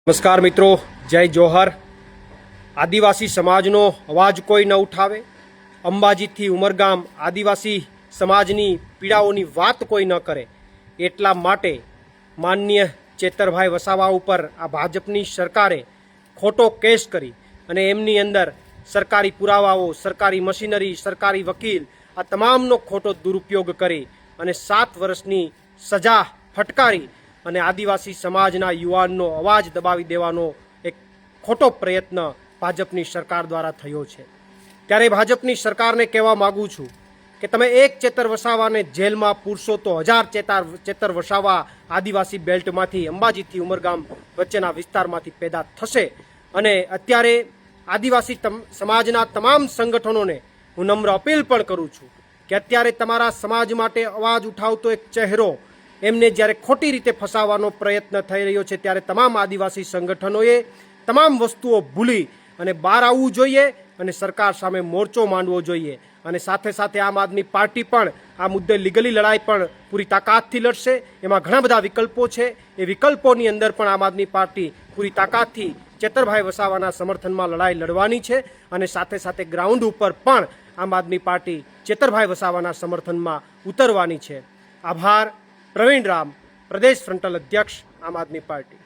નમસ્કાર મિત્રો, જય જોહર। આદિવાસી સમાજનો અવાજ કોઈ ન ઉઠાવે, અંબાજીથી ઉમરગામ આદિવાસી સમાજની પીડાઓની વાત કોઈ ન કરે, એટલા માટે માનનીય ચેતરભાઈ વસાવા ઉપર આ ભાજપની સરકારે ખોટો કેસ કરી અને એમની અંદર સરકારી પુરાવાઓ, સરકારી મશીનરી, સરકારી વકીલ આ તમામનો ખોટો દુરુપયોગ કરી અને 7 વર્ષની સજા ફટકારી અને આદિવાસી સમાજના યુવાનનો અવાજ દબાવી દેવાનો એક ખોટો પ્રયત્ન ભાજપની સરકાર દ્વારા થયો છે। ત્યારે ભાજપની સરકારને કહેવા માગું છું કે તમે એક ચેતર વસાવાને જેલમાં પૂરશો તો 1000 ચેતર વસાવા આદિવાસી બેલ્ટમાંથી, અંબાજીથી ઉમરગામ વચ્ચેના વિસ્તારમાંથી પેદા થશે। અને અત્યારે આદિવાસી સમાજના તમામ સંગઠનોને હું નમ્ર અપીલ પણ કરું છું કે અત્યારે તમારા સમાજ માટે અવાજ ઉઠાવતો એક ચહેરો એમને જ્યારે ખોટી રીતે ફસાવવાનો પ્રયત્ન થઈ રહ્યો છે, ત્યારે તમામ આદિવાસી સંગઠનોએ તમામ વસ્તુઓ ભૂલી અને બહાર આવવું જોઈએ અને સરકાર સામે મોરચો માંડવો જોઈએ। અને સાથે સાથે આમ આદમી પાર્ટી પણ આ મુદ્દે લીગલી લડાઈ પણ પૂરી તાકાતથી લડશે। એમાં ઘણા બધા વિકલ્પો છે, એ વિકલ્પોની અંદર પણ આમ આદમી પાર્ટી પૂરી તાકાતથી ચેતરભાઈ વસાવાના સમર્થનમાં લડાઈ લડવાની છે અને સાથે સાથે ગ્રાઉન્ડ ઉપર પણ આમ આદમી પાર્ટી ચેતરભાઈ વસાવાના સમર્થનમાં ઉતરવાની છે। આભાર। પ્રવીણ રામ, પ્રદેશ ફ્રન્ટલ અધ્યક્ષ, આમ આદમી પાર્ટી।